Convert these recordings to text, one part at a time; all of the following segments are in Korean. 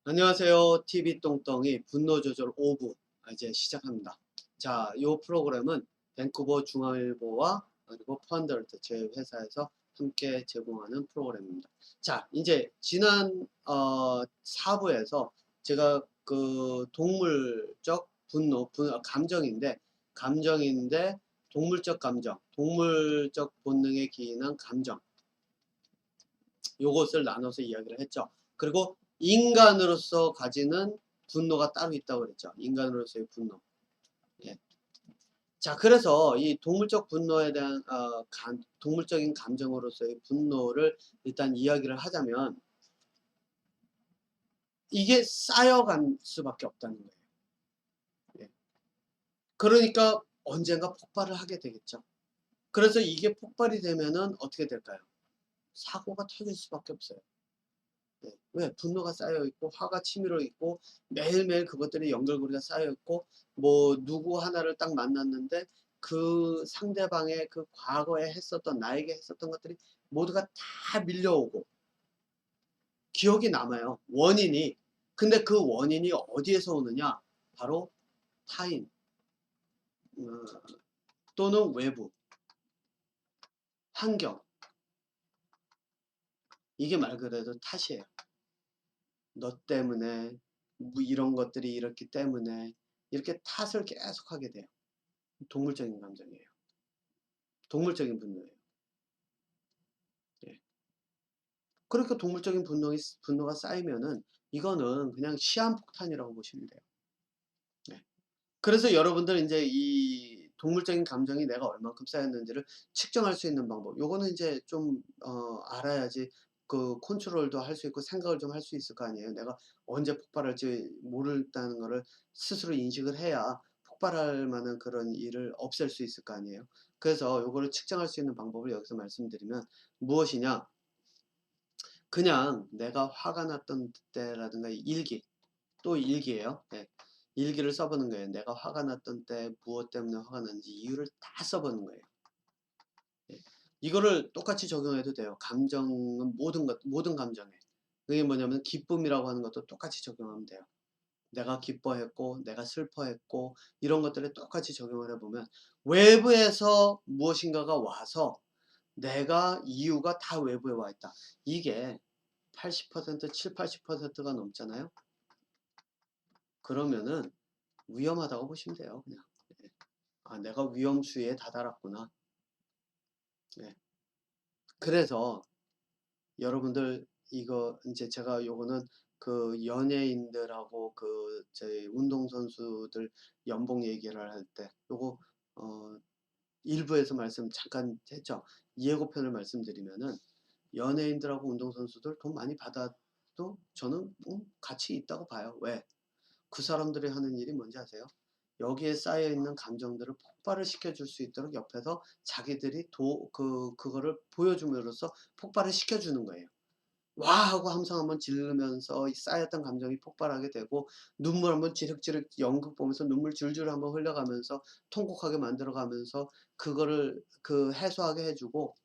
안녕하세요. TV똥똥이 분노 조절 5부 이제 시작합니다. 자, 이 프로그램은 밴쿠버 중앙일보와 그리고 펀더르트 제 회사에서 함께 제공하는 프로그램입니다. 자, 이제 지난 4부에서 제가 그 동물적 분노, 감정인데 동물적 감정, 동물적 본능에 기인한 감정 요것을 나눠서 이야기를 했죠. 그리고 인간으로서 가지는 분노가 따로 있다고 그랬죠. 인간으로서의 분노. 예. 자, 그래서 이 동물적 분노에 대한 동물적인 감정으로서의 분노를 일단 이야기를 하자면 이게 쌓여갈 수밖에 없다는 거예요. 예. 그러니까 언젠가 폭발을 하게 되겠죠. 그래서 이게 폭발이 되면은 어떻게 될까요? 사고가 터질 수밖에 없어요. 네. 왜? 분노가 쌓여 있고 화가 치밀어 있고 매일매일 그것들이 연결고리가 쌓여 있고 뭐 누구 하나를 딱 만났는데 그 상대방의 그 과거에 했었던 나에게 했었던 것들이 모두가 다 밀려오고 기억이 남아요. 원인이. 근데 그 원인이 어디에서 오느냐? 바로 타인 어, 또는 외부, 환경. 이게 말 그대로 탓이에요. 너 때문에 뭐 이런 것들이 이렇기 때문에 이렇게 탓을 계속하게 돼요. 동물적인 감정이에요. 동물적인 분노예요. 예. 그러니까 동물적인 분노가 쌓이면은 이거는 그냥 시한폭탄이라고 보시면 돼요. 네. 그래서 여러분들 이제 이 동물적인 감정이 내가 얼만큼 쌓였는지를 측정할 수 있는 방법. 요거는 이제 좀 알아야지 그 컨트롤도 할 수 있고 생각을 좀 할 수 있을 거 아니에요. 내가 언제 폭발할지 모른다는 거를 스스로 인식을 해야 폭발할 만한 그런 일을 없앨 수 있을 거 아니에요. 그래서 요거를 측정할 수 있는 방법을 여기서 말씀드리면 무엇이냐? 그냥 내가 화가 났던 때라든가 일기, 또 일기예요. 네. 일기를 써보는 거예요. 내가 화가 났던 때 무엇 때문에 화가 났는지 이유를 다 써보는 거예요. 예. 이거를 똑같이 적용해도 돼요. 감정은 모든 감정에. 그게 뭐냐면 기쁨이라고 하는 것도 똑같이 적용하면 돼요. 내가 기뻐했고, 내가 슬퍼했고, 이런 것들에 똑같이 적용을 해보면 외부에서 무엇인가가 와서 내가 이유가 다 외부에 와 있다. 이게 80% 7, 80%가 넘잖아요. 그러면은 위험하다고 보시면 돼요. 그냥. 예. 아, 내가 위험수위에 다다랐구나. 예. 그래서 여러분들 이거 이제 제가 요거는 그 연예인들하고 그 저희 운동선수들 연봉 얘기를 할 때 요거 어 일부에서 말씀 잠깐 했죠. 예고편을 말씀드리면은 연예인들하고 운동선수들 돈 많이 받아도 저는 가치 있다고 봐요. 왜? 그 사람들이 하는 일이 뭔지 아세요? 여기에 쌓여 있는 감정들을 폭발을 시켜줄 수 있도록 옆에서 자기들이 그거를 보여줌으로써 폭발을 시켜주는 거예요. 와 하고 함성 한번 지르면서 이 쌓였던 감정이 폭발하게 되고 눈물 한번 지륵지륵 연극 보면서 눈물 줄줄 한번 흘려가면서 통곡하게 만들어가면서 그거를 해소하게 해주고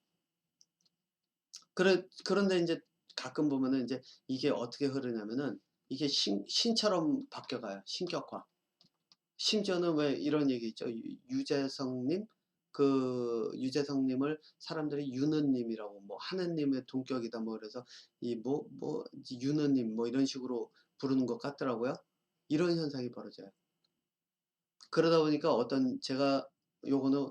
그런데 이제 가끔 보면은 이제 이게 어떻게 흐르냐면은 이게 신처럼 바뀌어가요. 신격화. 심지어는 왜 이런 얘기 있죠. 유재석님 유재석님을 사람들이 유느님이라고 뭐 하느님의 동격이다 뭐 그래서 이 유느님 뭐 이런 식으로 부르는 것 같더라고요. 이런 현상이 벌어져요. 그러다 보니까 제가 요거는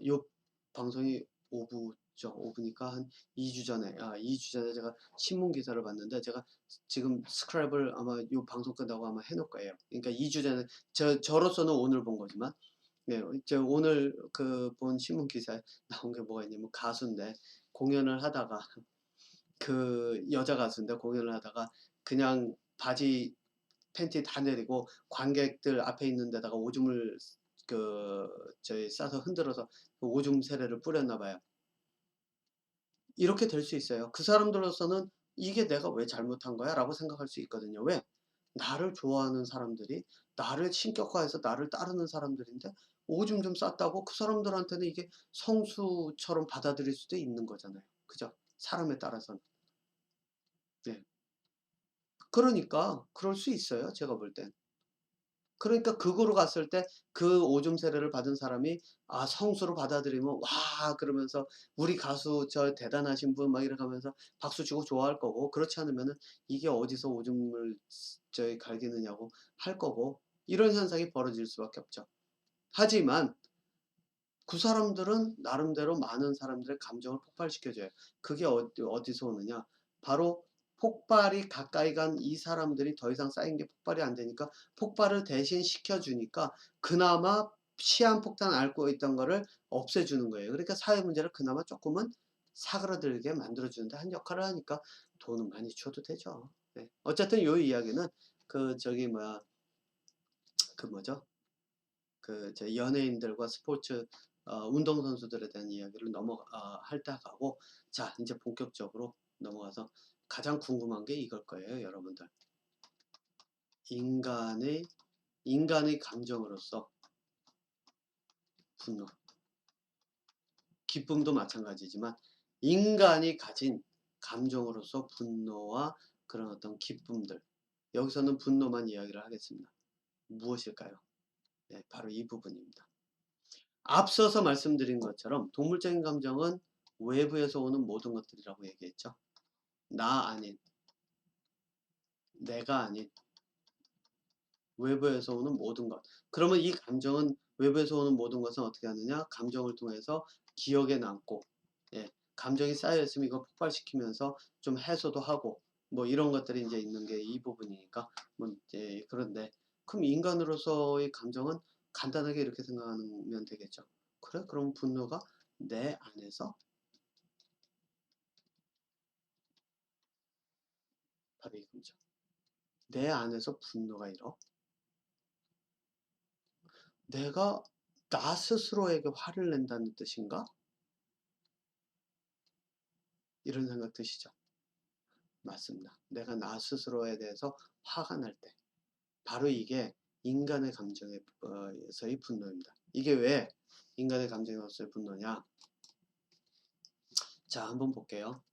요 방송이 오부죠. 오부니까 한 2주 전에 2주 전에 제가 신문 기사를 봤는데 제가 지금 스크랩을 아마 요 방송 끝나고 아마 해놓을 거예요. 그러니까 2주 전에 저로서는 오늘 본 거지만 네, 저 오늘 본 신문 기사에 나온 게 뭐가 있냐면 가수인데 공연을 하다가 그 여자 가수인데 공연을 하다가 그냥 바지 팬티 다 내리고 관객들 앞에 있는 데다가 오줌을 싸서 흔들어서 그 오줌 세례를 뿌렸나 봐요. 이렇게 될 수 있어요. 그 사람들로서는 '이게 내가 왜 잘못한 거야?' 라고 생각할 수 있거든요. 왜? 나를 좋아하는 사람들이 나를 신격화해서 나를 따르는 사람들인데 오줌 좀 쌌다고 그 사람들한테는 이게 성수처럼 받아들일 수도 있는 거잖아요. 그죠? 사람에 따라서는. 네. 그러니까 그럴 수 있어요, 제가 볼 땐. 그러니까 극으로 갔을 때 그 오줌 세례를 받은 사람이 성수로 받아들이면 "와." 그러면서 "우리 가수 저 대단하신 분." 막 이렇게 하면서 박수 치고 좋아할 거고, 그렇지 않으면은 "이게 어디서 오줌을 갈기느냐."고 할 거고, 이런 현상이 벌어질 수밖에 없죠. 하지만 그 사람들은 나름대로 많은 사람들의 감정을 폭발시켜 줘요. 그게 어디서 오느냐? 바로 폭발이 가까이 간 이 사람들이 더 이상 쌓인 게 폭발이 안 되니까 폭발을 대신 시켜 주니까 그나마 시한폭탄 앓고 있던 거를 없애 주는 거예요. 그러니까 사회 문제를 그나마 쪼끔은 사그라들게 만들어 주는 데 한 역할을 하니까 돈은 많이 줘도 되죠. 네. 어쨌든 요 이야기는 그 저기 뭐야, 그 뭐죠? 그 저 연예인들과 스포츠 운동선수들에 대한 이야기를 할 때 가고, 자 인제 본격적으로 넘어가서 가장 궁금한 게 이걸 거예요, 여러분들. 인간의 인간의 감정으로서 분노, 기쁨도 마찬가지지만 인간이 가진 감정으로서 분노와 그런 어떤 기쁨들, 여기서는 분노만 이야기를 하겠습니다. 무엇일까요? 네, 바로 이 부분입니다. 앞서서 말씀드린 것처럼 동물적인 감정은 외부에서 오는 모든 것들이라고 얘기했죠. 나 아닌, 내가 아닌 외부에서 오는 모든 것. 그러면 이 감정은, 외부에서 오는 모든 것은 어떻게 하느냐? 감정을 통해서 기억에 남고, 예, 감정이 쌓여 있으면 이거 폭발시키면서 좀 해소도 하고, 뭐 이런 것들이 이제 있는 게 이 부분이니까. 뭐 이제 그런데 그럼 인간으로서의 감정은 간단하게 이렇게 생각하면 되겠죠. 그래? 그럼 분노가 내 안에서, 바로 이거죠. 내 안에서 분노가 일어. 내가 나 스스로에게 화를 낸다는 뜻인가? 이런 생각 드시죠? 맞습니다. 내가 나 스스로에 대해서 화가 날 때, 바로 이게 인간의 감정에서의 분노입니다. 이게 왜 인간의 감정에서의 분노냐? 자, 한번 볼게요.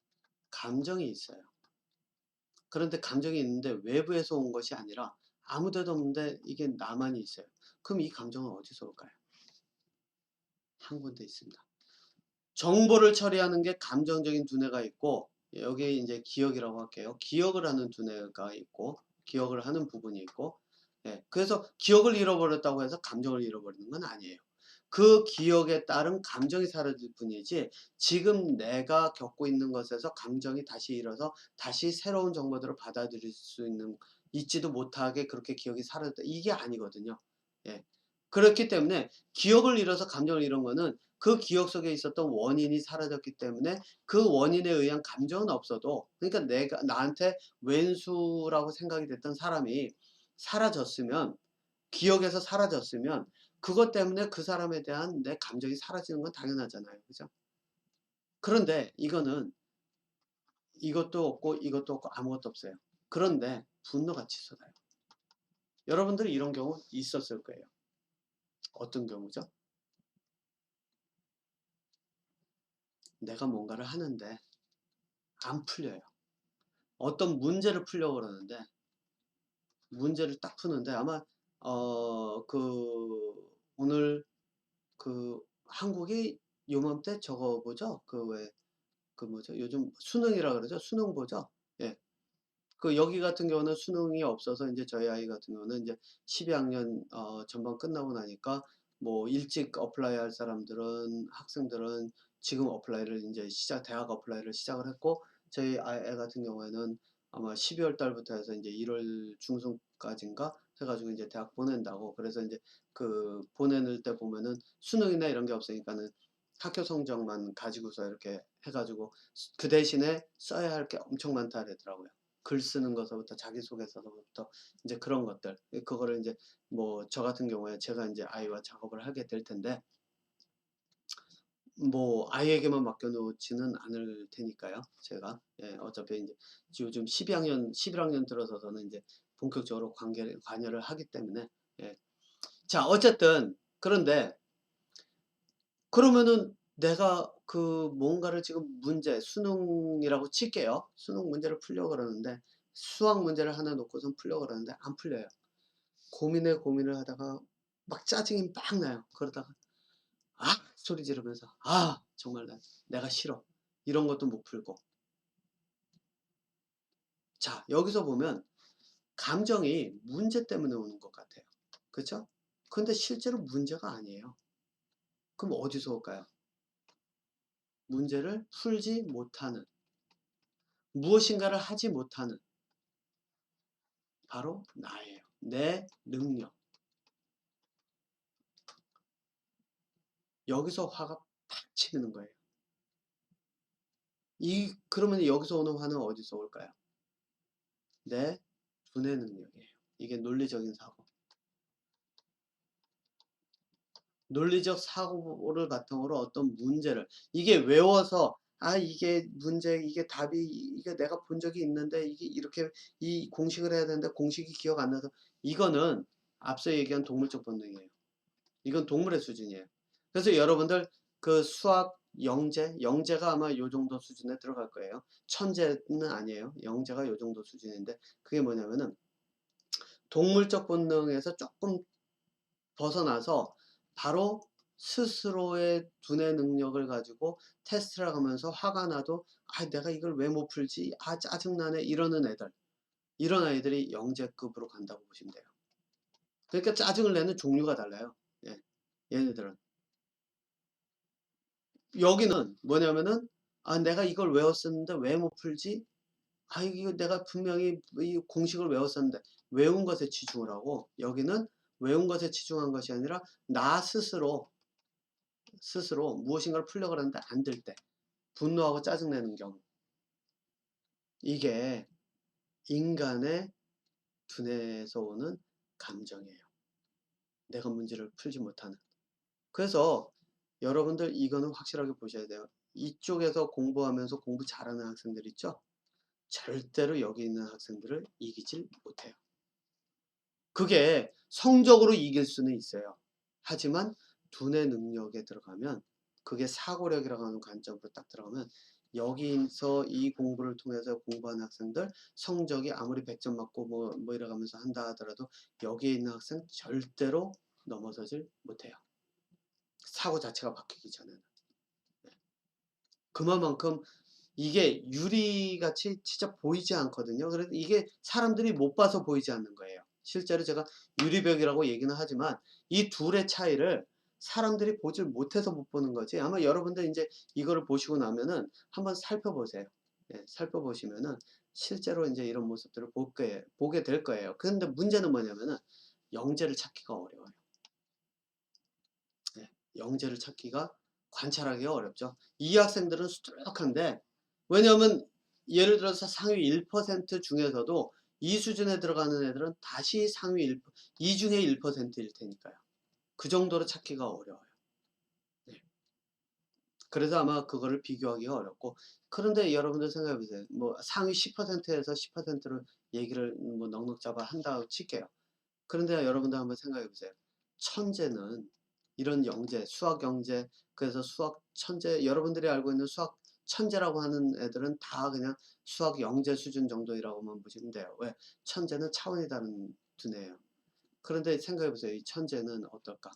감정이 있어요. 그런데 감정이 있는데 외부에서 온 것이 아니라 아무 데도 없는데 이게 나만이 있어요. 그럼 이 감정은 어디서 올까요? 한 군데 있습니다. 정보를 처리하는 게 감정적인 두뇌가 있고, 여기에 이제 기억이라고 할게요. 기억을 하는 두뇌가 있고, 기억을 하는 부분이 있고, 예, 그래서 기억을 잃어버렸다고 해서 감정을 잃어버리는 건 아니에요. 그 기억에 따른 감정이 사라질 뿐이지, 지금 내가 겪고 있는 것에서 감정이 다시 일어서 다시 새로운 정보들을 받아들일 수 있는, 있지도 못하게 그렇게 기억이 사라졌다, 이게 아니거든요. 예. 그렇기 때문에 기억을 잃어서 감정을 잃은 거는 그 기억 속에 있었던 원인이 사라졌기 때문에 그 원인에 의한 감정은 없어도, 그러니까 내가 나한테 왼수라고 생각이 됐던 사람이 사라졌으면, 기억에서 사라졌으면 그것 때문에 그 사람에 대한 내 감정이 사라지는 건 당연하잖아요. 그죠? 그런데 이거는 이것도 없고 이것도 없고 아무것도 없어요. 그런데 분노가 치솟아요. 여러분들이 이런 경우 있었을 거예요. 어떤 경우죠? 내가 뭔가를 하는데 안 풀려요. 어떤 문제를 풀려고 그러는데, 문제를 딱 푸는데 아마 오늘 한국이 요맘때 저거 보죠? 그 뭐죠? 요즘 수능이라 그러죠? 수능 보죠? 예. 여기 같은 경우는 수능이 없어서 이제 저희 아이 같은 경우는 이제 12학년 전반 끝나고 나니까 뭐 일찍 어플라이 할 사람들은, 학생들은 지금 어플라이를 인제 대학 어플라이를 시작을 했고, 저희 애 같은 경우에는 아마 12월 달부터 해서 인제 1월 중순까지인가 해 가지고 인제 대학 보낸다고. 그래서 인제 보낼 때 보면은 수능이나 이런 게 없으니까는 학교 성적만 가지고서 이렇게 해 가지고 그 대신에 써야 할 게 엄청 많다 그러더라고요. 글 쓰는 것서부터 자기소개서부터 이제 그런 것들, 그거를 이제 뭐 저 같은 경우에 제가 이제 아이와 작업을 하게 될 텐데, 뭐 아이에게만 맡겨 놓지는 않을 테니까요. 제가, 예, 어차피 이제 요즘 12학년 11학년 들어서서는 이제 본격적으로 관여를 하기 때문에, 예. 자, 어쨌든 그런데 그러면은 내가 뭔가를 지금 수능이라고 칠게요. 수능 문제를 풀려고 그러는데 수학 문제를 하나 놓고선 풀려고 그러는데 안 풀려요. 고민을 하다가 막 짜증이 막 나요. 그러다가 아 소리 지르면서 아 정말 내가 싫어. 이런 것도 못 풀고. 자 여기서 보면 감정이 문제 때문에 오는 것 같아요. 그쵸? 근데 실제로 문제가 아니에요. 그럼 어디서 올까요? 문제를 풀지 못하는, 무엇인가를 하지 못하는, 바로 나예요. 내 능력. 여기서 화가 팍 치는 거예요. 그러면 여기서 오는 화는 어디서 올까요? 내 두뇌 능력이에요. 이게 논리적인 사고. 논리적 사고를 바탕으로 어떤 문제를, 이게 외워서 이게 문제, 이게 답이, 이게 내가 본 적이 있는데 이게 이렇게 이 공식을 해야 되는데 공식이 기억 안 나서, 이거는 앞서 얘기한 동물적 본능이에요. 이건 동물의 수준이에요. 그래서 여러분들 그 수학 영재가 아마 요 정도 수준에 들어갈 거예요. 천재는 아니에요. 영재가 요 정도 수준인데, 그게 뭐냐면은 동물적 본능에서 조금 벗어나서 바로 스스로의 두뇌 능력을 가지고 테스트를 하면서 화가 나도 내가 이걸 왜 못 풀지, 짜증나네, 이러는 애들, 이런 아이들이 영재급으로 간다고 보시면 돼요. 그러니까 짜증을 내는 종류가 달라요. 예. 얘네들은 여기는 뭐냐면은 내가 이걸 외웠었는데 왜 못 풀지, 이거 내가 분명히 이 공식을 외웠었는데, 외운 것에 치중을 하고, 여기는 외운 것에 치중한 것이 아니라 나 스스로 무엇인가를 풀려고 하는데 안 될 때 분노하고 짜증내는 경우, 이게 인간의 두뇌에서 오는 감정이에요. 내가 문제를 풀지 못하는. 그래서 여러분들 이거는 확실하게 보셔야 돼요. 이쪽에서 공부하면서 공부 잘하는 학생들 있죠? 절대로 여기 있는 학생들을 이기질 못해요. 그게 성적으로 이길 수는 있어요. 하지만 두뇌 능력에 들어가면, 그게 사고력이라고 하는 관점으로 딱 들어가면, 여기서 이 공부를 통해서 공부하는 학생들 성적이 아무리 100점 맞고 뭐 이래가면서 한다 하더라도 여기에 있는 학생 절대로 넘어서질 못해요. 사고 자체가 바뀌기 전에는. 네. 그만큼 이게 유리같이 진짜 보이지 않거든요. 그래서 이게 사람들이 못 봐서 보이지 않는 거예요. 실제로 제가 유리벽이라고 얘기는 하지만 이 둘의 차이를 사람들이 보질 못해서 못 보는 거지. 아마 여러분들 이제 이거를 보시고 나면은 한번 살펴보세요. 예, 살펴보시면은 실제로 이제 이런 모습들을 보게 될 거예요. 그런데 문제는 뭐냐면은 영재를 찾기가 어려워요. 예, 영재를 찾기가, 관찰하기가 어렵죠. 이 학생들은 수두룩한데, 왜냐하면 예를 들어서 상위 1% 중에서도 이 수준에 들어가는 애들은 다시 상위 2 중에 1%일 테니까요. 그 정도로 찾기가 어려워요. 네. 그래서 아마 그거를 비교하기가 어렵고, 그런데 여러분들 생각해 보세요. 뭐 상위 10%에서 10%를 얘기를 뭐 넉넉 잡아 한다고 칠게요. 그런데 여러분들 한번 생각해 보세요. 천재는 이런 영재, 수학 영재, 그래서 수학 천재, 여러분들이 알고 있는 수학 천재라고 하는 애들은 다 그냥 수학 영재 수준 정도라고만 보시면 돼요. 왜? 천재는 차원이 다른 두뇌예요. 그런데 생각해 보세요. 이 천재는 어떨까?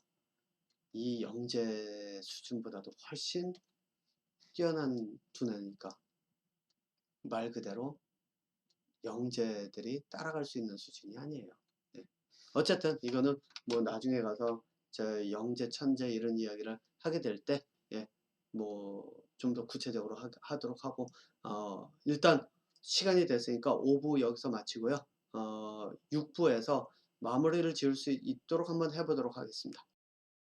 이 영재 수준보다도 훨씬 뛰어난 두뇌니까, 말 그대로 영재들이 따라갈 수 있는 수준이 아니에요. 네. 어쨌든 이거는 뭐 나중에 가서 저 영재, 천재 이런 이야기를 하게 될 때, 예, 뭐 좀 더 구체적으로 하도록 하고, 일단 시간이 됐으니까 5부 여기서 마치고요. 6부에서 마무리를 지을 수 있도록 한번 해보도록 하겠습니다.